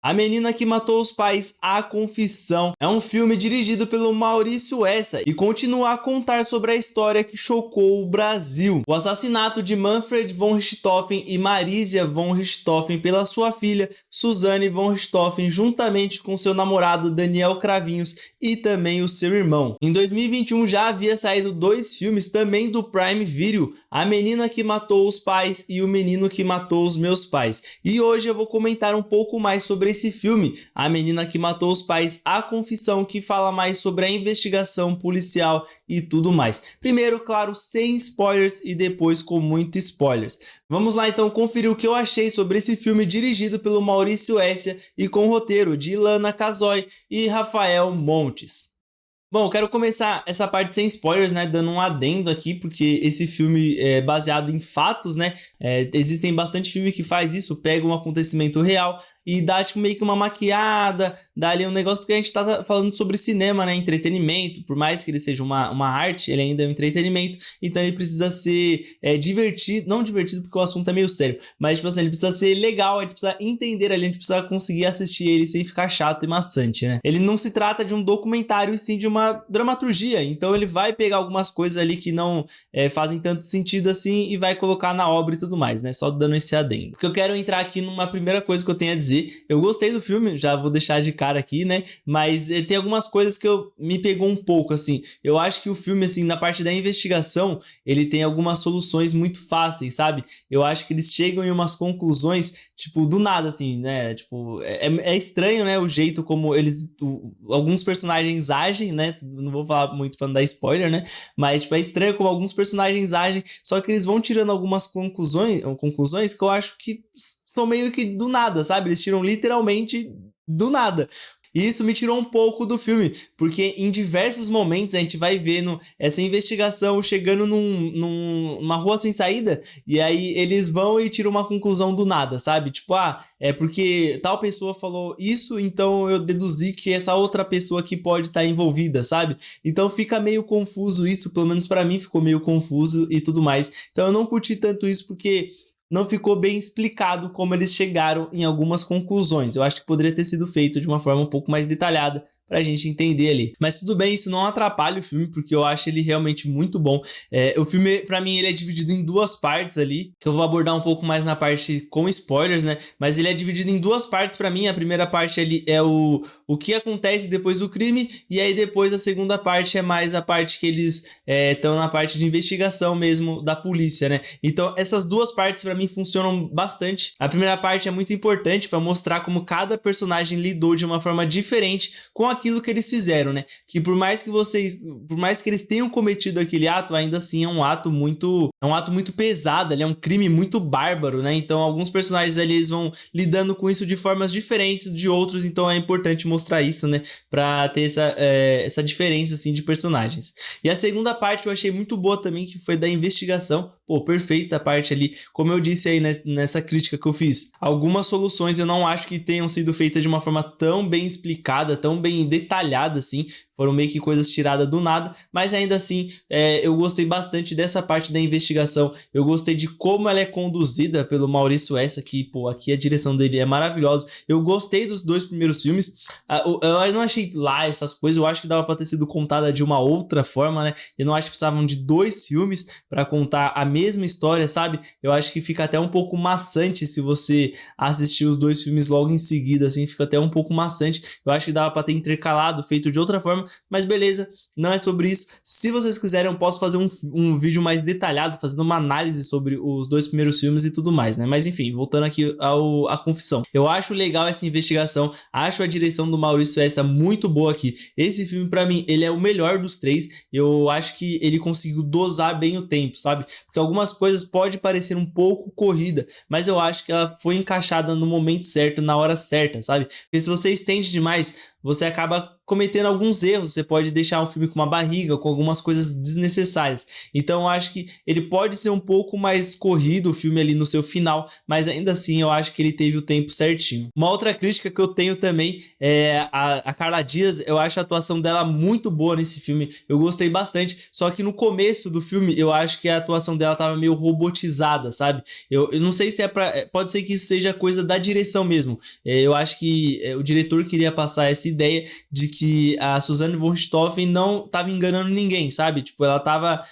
A Menina que Matou os Pais, A Confissão, é um filme dirigido pelo Maurício Essa e continua a contar sobre a história que chocou o Brasil. O assassinato de Manfred von Richthofen e Marisia von Richthofen pela sua filha Suzanne von Richthofen, juntamente com seu namorado Daniel Cravinhos e também o seu irmão. Em 2021 já havia saído 2 filmes também do Prime Video, A Menina que Matou os Pais e O Menino que Matou os Meus Pais. E hoje eu vou comentar um pouco mais sobre esse filme, A Menina que Matou os Pais, A Confissão, que fala mais sobre a investigação policial e tudo mais. Primeiro, claro, sem spoilers e depois com muitos spoilers. Vamos lá então conferir o que eu achei sobre esse filme dirigido pelo Maurício Essa e com roteiro de Ilana Casoy e Rafael Montes. Bom, eu quero começar essa parte sem spoilers, né, dando um adendo aqui, porque esse filme é baseado em fatos, né, existem bastante filmes que faz isso, pega um acontecimento real e dá tipo meio que uma maquiada, dá ali um negócio, porque a gente tá falando sobre cinema, né, entretenimento, por mais que ele seja uma arte, ele ainda é um entretenimento, então ele precisa ser divertido, não divertido porque o assunto é meio sério, mas tipo assim, ele precisa ser legal, a gente precisa entender ali, a gente precisa conseguir assistir ele sem ficar chato e maçante, né. Ele não se trata de um documentário, e sim de uma dramaturgia, então ele vai pegar algumas coisas ali que não fazem tanto sentido assim e vai colocar na obra e tudo mais, né, só dando esse adendo. Porque eu quero entrar aqui numa primeira coisa que eu tenho a dizer. Eu gostei do filme, já vou deixar de cara aqui, né? Mas tem algumas coisas que me pegou um pouco, assim. Eu acho que o filme, assim, na parte da investigação, ele tem algumas soluções muito fáceis, sabe? Eu acho que eles chegam em umas conclusões, tipo, do nada, assim, né? Tipo, é estranho, né? O jeito como alguns personagens agem, né? Não vou falar muito pra não dar spoiler, né? Mas, tipo, é estranho como alguns personagens agem, só que eles vão tirando algumas conclusões que eu acho que são meio que do nada, sabe? Eles tiram literalmente do nada. E isso me tirou um pouco do filme, porque em diversos momentos a gente vai vendo essa investigação chegando numa rua sem saída, e aí eles vão e tiram uma conclusão do nada, sabe? Tipo, é porque tal pessoa falou isso, então eu deduzi que essa outra pessoa aqui pode estar envolvida, sabe? Então fica meio confuso isso, pelo menos pra mim ficou meio confuso e tudo mais. Então eu não curti tanto isso porque não ficou bem explicado como eles chegaram em algumas conclusões. Eu acho que poderia ter sido feito de uma forma um pouco mais detalhada pra gente entender ali. Mas tudo bem, isso não atrapalha o filme, porque eu acho ele realmente muito bom. O filme, pra mim, ele é dividido em 2 partes ali, que eu vou abordar um pouco mais na parte com spoilers, né? Mas ele é dividido em 2 partes pra mim. A primeira parte ali é o que acontece depois do crime, e aí depois a segunda parte é mais a parte que eles estão na parte de investigação mesmo da polícia, né? Então essas 2 partes pra mim funcionam bastante. A primeira parte é muito importante pra mostrar como cada personagem lidou de uma forma diferente com aquilo que eles fizeram, né? Que por mais que eles tenham cometido aquele ato, ainda assim é um ato muito pesado, ele é um crime muito bárbaro, né? Então alguns personagens ali eles vão lidando com isso de formas diferentes de outros, então é importante mostrar isso, né? Pra ter essa diferença assim de personagens. E a segunda parte eu achei muito boa também, que foi da investigação. Pô, perfeita a parte ali, como eu disse aí nessa crítica que eu fiz. Algumas soluções eu não acho que tenham sido feitas de uma forma tão bem explicada, tão bem detalhada assim, foram meio que coisas tiradas do nada, mas ainda assim eu gostei bastante dessa parte da investigação, eu gostei de como ela é conduzida pelo Maurício Essa, que pô, aqui a direção dele é maravilhosa, eu gostei dos 2 primeiros filmes, eu não achei lá essas coisas, eu acho que dava pra ter sido contada de uma outra forma, né, eu não acho que precisavam de 2 filmes pra contar a mesma história, sabe, eu acho que fica até um pouco maçante se você assistir os 2 filmes logo em seguida, assim, fica até um pouco maçante, eu acho que dava pra ter intercalado, feito de outra forma, mas beleza, não é sobre isso. Se vocês quiserem eu posso fazer um vídeo mais detalhado, fazendo uma análise sobre os 2 primeiros filmes e tudo mais, né? Mas enfim, voltando aqui à confissão. Eu acho legal essa investigação, acho a direção do Maurício Essa muito boa aqui. Esse filme pra mim, ele é o melhor dos 3, eu acho que ele conseguiu dosar bem o tempo, sabe? Porque algumas coisas pode parecer um pouco corrida, mas eu acho que ela foi encaixada no momento certo, na hora certa, sabe? Porque se você estende demais, você acaba cometendo alguns erros, você pode deixar um filme com uma barriga, com algumas coisas desnecessárias. Então eu acho que ele pode ser um pouco mais corrido o filme ali no seu final, mas ainda assim eu acho que ele teve o tempo certinho. Uma outra crítica que eu tenho também é a Carla Dias. Eu acho a atuação dela muito boa nesse filme, eu gostei bastante, só que no começo do filme eu acho que a atuação dela tava meio robotizada, sabe? Eu não sei se pode ser que isso seja coisa da direção mesmo. Eu acho que o diretor queria passar essa ideia de que a Susanne von Richthofen não tava enganando ninguém, sabe? Tipo, ela tava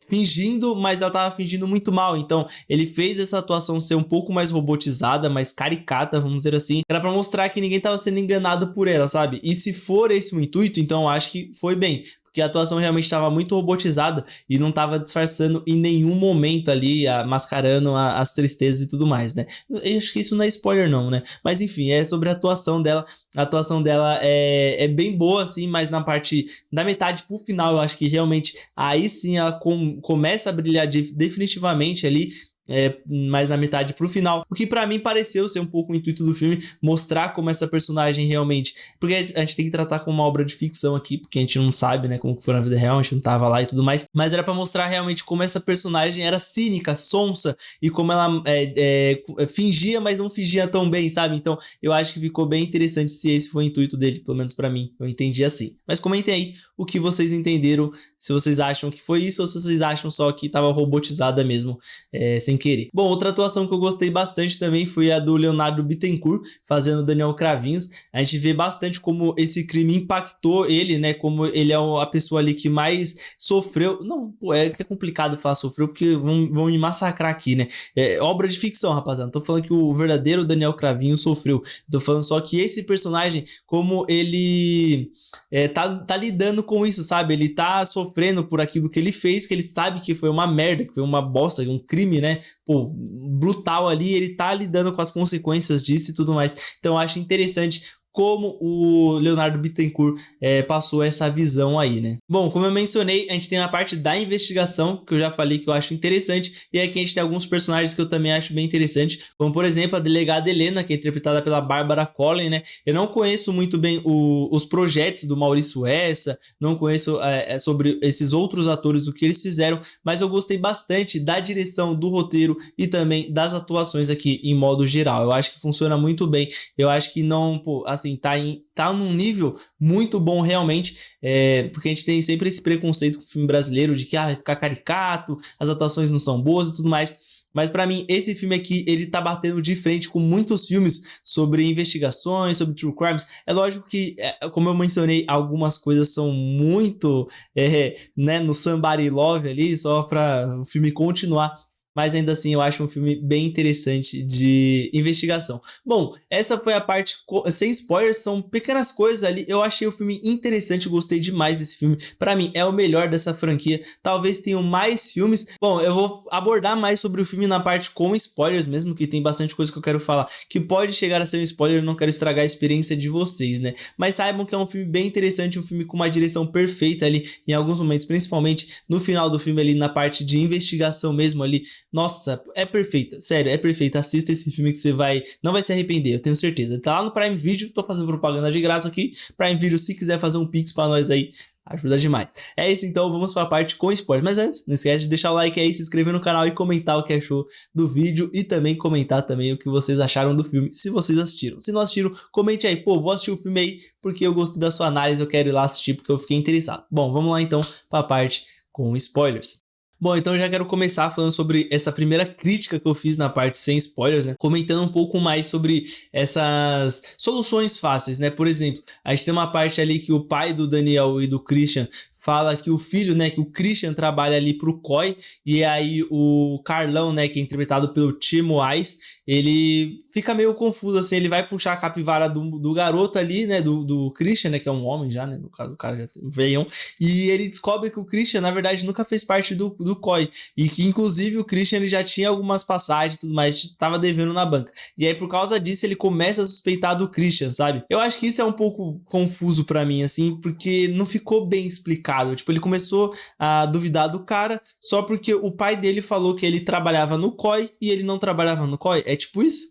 fingindo, mas ela tava fingindo muito mal. Então, ele fez essa atuação ser um pouco mais robotizada, mais caricata, vamos dizer assim. Era pra mostrar que ninguém tava sendo enganado por ela, sabe? E se for esse o intuito, então eu acho que foi bem. Porque a atuação realmente estava muito robotizada e não estava disfarçando em nenhum momento ali, mascarando as tristezas e tudo mais, né? Eu acho que isso não é spoiler não, né? Mas enfim, é sobre a atuação dela. A atuação dela é bem boa, assim, mas na parte da metade pro final, eu acho que realmente aí sim ela começa a brilhar definitivamente ali. Mais na metade pro final, o que pra mim pareceu ser um pouco o intuito do filme, mostrar como essa personagem realmente, porque a gente tem que tratar como uma obra de ficção aqui, porque a gente não sabe, né, como que foi na vida real, a gente não tava lá e tudo mais, mas era pra mostrar realmente como essa personagem era cínica, sonsa, e como ela fingia, mas não fingia tão bem, sabe? Então eu acho que ficou bem interessante se esse foi o intuito dele, pelo menos pra mim, eu entendi assim. Mas comentem aí o que vocês entenderam, se vocês acham que foi isso ou se vocês acham só que tava robotizada mesmo, sem querer. Bom, outra atuação que eu gostei bastante também foi a do Leonardo Bittencourt, fazendo Daniel Cravinhos. A gente vê bastante como esse crime impactou ele, né, como ele é a pessoa ali que mais sofreu. Não, pô, é complicado falar sofreu, porque vão me massacrar aqui, né? É obra de ficção, rapaziada. Não tô falando que o verdadeiro Daniel Cravinhos sofreu. Tô falando só que esse personagem, como ele tá lidando com isso, sabe? Ele tá sofrendo por aquilo que ele fez, que ele sabe que foi uma merda, que foi uma bosta, um crime, né? Pô, brutal ali, ele tá lidando com as consequências disso e tudo mais. Então eu acho interessante como o Leonardo Bittencourt passou essa visão aí, né? Bom, como eu mencionei, a gente tem a parte da investigação, que eu já falei que eu acho interessante, e aqui a gente tem alguns personagens que eu também acho bem interessante, como por exemplo a delegada Helena, que é interpretada pela Bárbara Collen, né? Eu não conheço muito bem os projetos do Maurício Essa, não conheço sobre esses outros atores, o que eles fizeram, mas eu gostei bastante da direção do roteiro e também das atuações aqui em modo geral. Eu acho que funciona muito bem, eu acho que não, pô, assim, tá num nível muito bom realmente, porque a gente tem sempre esse preconceito com o filme brasileiro de que vai ficar caricato, as atuações não são boas e tudo mais. Mas pra mim, esse filme aqui, ele tá batendo de frente com muitos filmes sobre investigações, sobre true crimes. É lógico que, como eu mencionei, algumas coisas são muito, né, no somebody love ali, só pra o filme continuar. Mas ainda assim eu acho um filme bem interessante de investigação. Bom, essa foi a parte sem spoilers, são pequenas coisas ali. Eu achei o filme interessante, gostei demais desse filme. Pra mim é o melhor dessa franquia. Talvez tenham mais filmes. Bom, eu vou abordar mais sobre o filme na parte com spoilers mesmo, que tem bastante coisa que eu quero falar que pode chegar a ser um spoiler, eu não quero estragar a experiência de vocês, né? Mas saibam que é um filme bem interessante, um filme com uma direção perfeita ali em alguns momentos, principalmente no final do filme ali na parte de investigação mesmo ali. Nossa, é perfeita, sério, é perfeita. Assista esse filme que você não vai se arrepender, eu tenho certeza. Tá lá no Prime Video, tô fazendo propaganda de graça aqui. Prime Video, se quiser fazer um pix pra nós aí, ajuda demais. É isso então, vamos para a parte com spoilers. Mas antes, não esquece de deixar o like aí, se inscrever no canal e comentar o que achou do vídeo. E também comentar também o que vocês acharam do filme, se vocês assistiram. Se não assistiram, comente aí. Pô, vou assistir o filme aí porque eu gostei da sua análise, eu quero ir lá assistir porque eu fiquei interessado. Bom, vamos lá então para a parte com spoilers. Bom, então eu já quero começar falando sobre essa primeira crítica que eu fiz na parte sem spoilers, né? Comentando um pouco mais sobre essas soluções fáceis, né? Por exemplo, a gente tem uma parte ali que o pai do Daniel e do Christian fala que o filho, né, que o Christian trabalha ali pro COI, e aí o Carlão, né, que é interpretado pelo Timo Wise, ele fica meio confuso, assim, ele vai puxar a capivara do garoto ali, né, do Christian, né, que é um homem já, né, no caso o cara já tem um veião, e ele descobre que o Christian, na verdade, nunca fez parte do COI, e que, inclusive, o Christian, ele já tinha algumas passagens e tudo mais, tava devendo na banca, e aí, por causa disso, ele começa a suspeitar do Christian, sabe? Eu acho que isso é um pouco confuso pra mim, assim, porque não ficou bem explicado. Tipo, ele começou a duvidar do cara só porque o pai dele falou que ele trabalhava no COI e ele não trabalhava no COI. É tipo isso?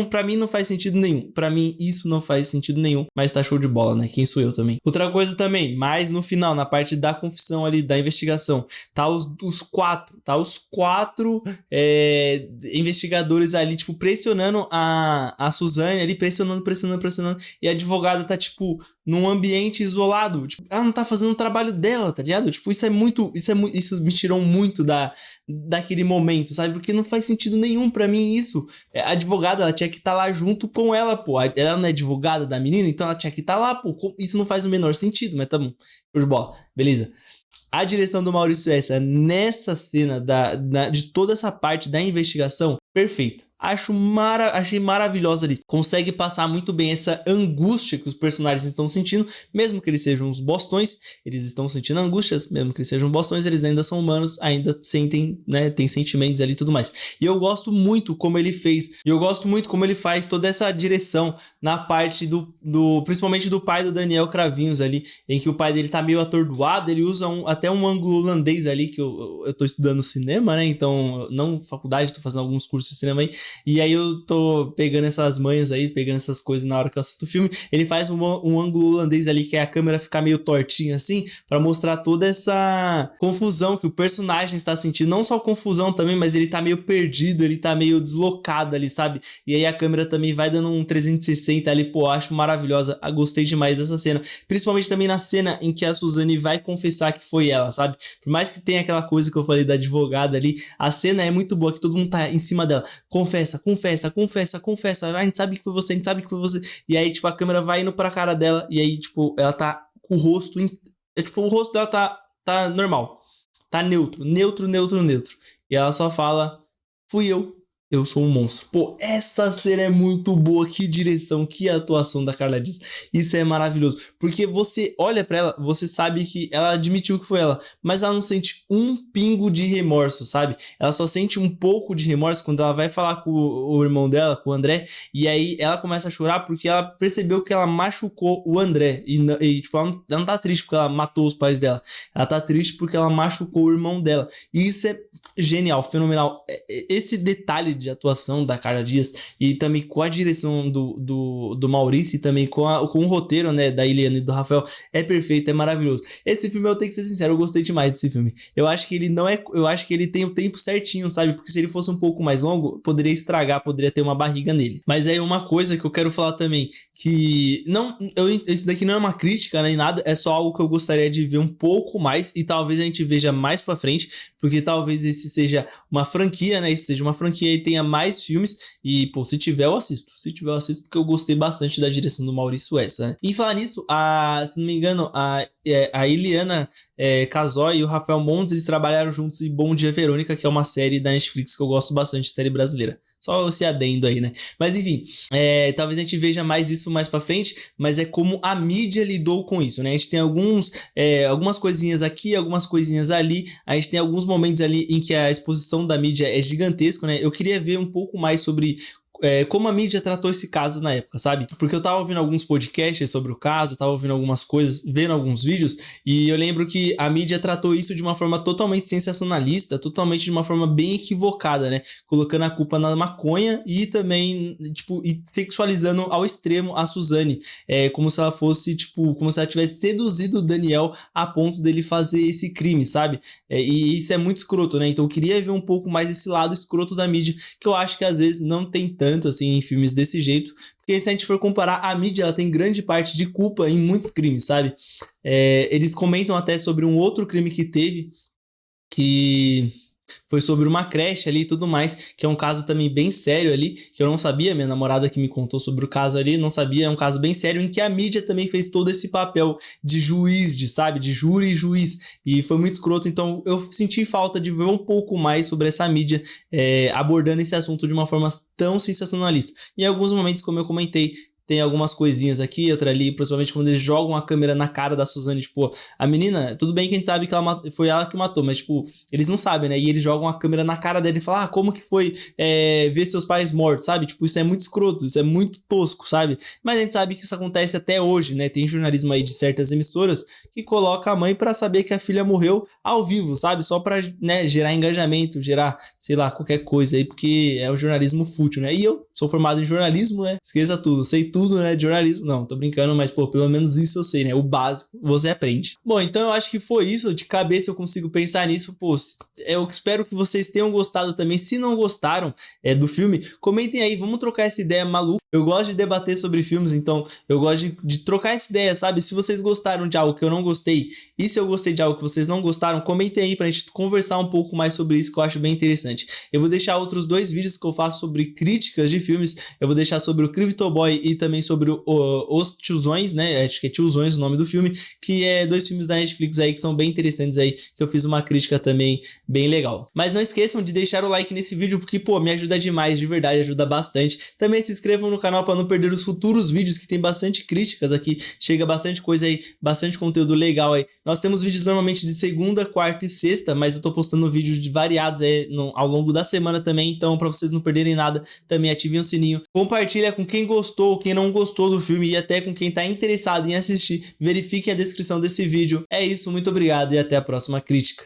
Pra mim não faz sentido nenhum. Pra mim isso não faz sentido nenhum. Mas tá show de bola, né? Quem sou eu também? Outra coisa também, mais no final, na parte da confissão ali, da investigação, tá os quatro investigadores ali, tipo, pressionando a Suzane ali, pressionando. E a advogada tá, tipo, num ambiente isolado. Tipo, ela não tá fazendo o trabalho dela, tá ligado? Tipo, isso me tirou muito daquele momento, sabe? Porque não faz sentido nenhum pra mim isso. A advogada, ela tinha que estar lá junto com ela, pô. Ela não é advogada da menina, então ela tinha que estar lá, pô. Isso não faz o menor sentido, mas tá bom. Show de bola. Beleza. A direção do Maurício Essa nessa cena de toda essa parte da investigação, perfeita. Achei maravilhosa ali. Consegue passar muito bem essa angústia que os personagens estão sentindo, mesmo que eles sejam uns bostões, eles estão sentindo angústias, mesmo que eles sejam bostões, eles ainda são humanos, ainda sentem, né, tem sentimentos ali e tudo mais. E eu gosto muito como ele faz toda essa direção na parte principalmente do pai do Daniel Cravinhos ali, em que o pai dele tá meio atordoado, ele usa até um ângulo holandês ali, que eu tô estudando cinema, né, então, não faculdade, tô fazendo alguns cursos de cinema aí, e aí eu tô pegando essas manhas aí, pegando essas coisas na hora que eu assisto o filme. Ele faz um ângulo holandês ali, que é a câmera ficar meio tortinha assim, pra mostrar toda essa confusão que o personagem está sentindo. Não só confusão também, mas ele tá meio perdido, ele tá meio deslocado ali, sabe? E aí a câmera também vai dando um 360 ali, pô, acho maravilhosa. Gostei demais dessa cena. Principalmente também na cena em que a Suzane vai confessar que foi ela, sabe? Por mais que tenha aquela coisa que eu falei da advogada ali, a cena é muito boa, que todo mundo tá em cima dela. Confessa. A gente sabe que foi você, E aí, tipo, a câmera vai indo pra cara dela. E aí, tipo, ela tá com o rosto. O rosto dela tá normal. Tá neutro. E ela só fala: fui eu sou um monstro. Pô, essa cena é muito boa. Que direção, que atuação da Carla Dias. Isso é maravilhoso. Porque você olha pra ela, você sabe que ela admitiu que foi ela, mas ela não sente um pingo de remorso, sabe? Ela só sente um pouco de remorso quando ela vai falar com o irmão dela, com o André, e aí ela começa a chorar porque ela percebeu que ela machucou o André. E tipo, ela não tá triste porque ela matou os pais dela. Ela tá triste porque ela machucou o irmão dela. E isso é genial, fenomenal. Esse detalhe de atuação da Carla Dias e também com a direção do Maurício e também com o roteiro, né, da Iliana e do Rafael é perfeito, é maravilhoso. Esse filme, eu tenho que ser sincero, eu gostei demais desse filme. Eu acho que ele tem o tempo certinho, sabe? Porque se ele fosse um pouco mais longo, poderia estragar, poderia ter uma barriga nele. Mas aí uma coisa que eu quero falar também, que isso daqui não é uma crítica nem nada, é só algo que eu gostaria de ver um pouco mais e talvez a gente veja mais pra frente, porque talvez esse seja uma franquia, né? Isso seja uma franquia e tenha mais filmes. E, pô, se tiver, eu assisto. Porque eu gostei bastante da direção do Maurício Essa, né? E falar nisso, se não me engano, a Iliana Casoy e o Rafael Montes, eles trabalharam juntos em Bom Dia Verônica, que é uma série da Netflix que eu gosto bastante, série brasileira. Só esse adendo aí, né? Mas enfim, talvez a gente veja mais isso mais pra frente, mas é como a mídia lidou com isso, né? A gente tem algumas coisinhas aqui, algumas coisinhas ali, a gente tem alguns momentos ali em que a exposição da mídia é gigantesca, né? Eu queria ver um pouco mais sobre como a mídia tratou esse caso na época, sabe? Porque eu tava ouvindo alguns podcasts sobre o caso, tava ouvindo algumas coisas, vendo alguns vídeos, e eu lembro que a mídia tratou isso de uma forma totalmente sensacionalista, totalmente de uma forma bem equivocada, né? Colocando a culpa na maconha e também, tipo, e sexualizando ao extremo a Suzane, como se ela fosse, tipo, como se ela tivesse seduzido o Daniel a ponto dele fazer esse crime, sabe? E isso é muito escroto, né? Então eu queria ver um pouco mais esse lado escroto da mídia, que eu acho que às vezes não tem tanto assim em filmes desse jeito, porque se a gente for comparar, a mídia ela tem grande parte de culpa em muitos crimes, sabe? Eles comentam até sobre um outro crime que teve, que foi sobre uma creche ali e tudo mais, que é um caso também bem sério ali, que eu não sabia, minha namorada que me contou sobre o caso ali, não sabia, é um caso bem sério, em que a mídia também fez todo esse papel de juiz, de júri e juiz, e foi muito escroto, então eu senti falta de ver um pouco mais sobre essa mídia abordando esse assunto de uma forma tão sensacionalista. Em alguns momentos, como eu comentei, tem algumas coisinhas aqui, outra ali, principalmente quando eles jogam a câmera na cara da Suzane, tipo, a menina, tudo bem que a gente sabe que foi ela que matou, mas, tipo, eles não sabem, né? E eles jogam a câmera na cara dele e falam, como que foi ver seus pais mortos, sabe? Tipo, isso é muito escroto, isso é muito tosco, sabe? Mas a gente sabe que isso acontece até hoje, né? Tem jornalismo aí de certas emissoras que coloca a mãe pra saber que a filha morreu ao vivo, sabe? Só pra, né, gerar engajamento, gerar, sei lá, qualquer coisa aí, porque é um jornalismo fútil, né? E eu sou formado em jornalismo, né? Esqueça tudo, sei tudo, né, de jornalismo. Não, tô brincando, mas, pô, pelo menos isso eu sei, né? O básico você aprende. Bom, então eu acho que foi isso. De cabeça eu consigo pensar nisso. Pô, eu espero que vocês tenham gostado também. Se não gostaram do filme, comentem aí. Vamos trocar essa ideia maluca. Eu gosto de debater sobre filmes, então eu gosto de trocar essa ideia, sabe? Se vocês gostaram de algo que eu não gostei e se eu gostei de algo que vocês não gostaram, comentem aí pra gente conversar um pouco mais sobre isso, que eu acho bem interessante. Eu vou deixar outros 2 vídeos que eu faço sobre críticas de filmes. Eu vou deixar sobre o Cryptoboy e também sobre Os Tiozões, né? Acho que é Tiozões o nome do filme, que é 2 filmes da Netflix aí que são bem interessantes aí, que eu fiz uma crítica também bem legal. Mas não esqueçam de deixar o like nesse vídeo, porque, pô, me ajuda demais, de verdade, ajuda bastante. Também se inscrevam no canal para não perder os futuros vídeos, que tem bastante críticas aqui, chega bastante coisa aí, bastante conteúdo legal aí. Nós temos vídeos normalmente de segunda, quarta e sexta, mas eu tô postando vídeos de variados aí ao longo da semana também, então para vocês não perderem nada, também ativem o sininho. Compartilha com quem gostou, quem não gostou do filme e até com quem tá interessado em assistir. Verifiquem a descrição desse vídeo. É isso, muito obrigado e até a próxima crítica.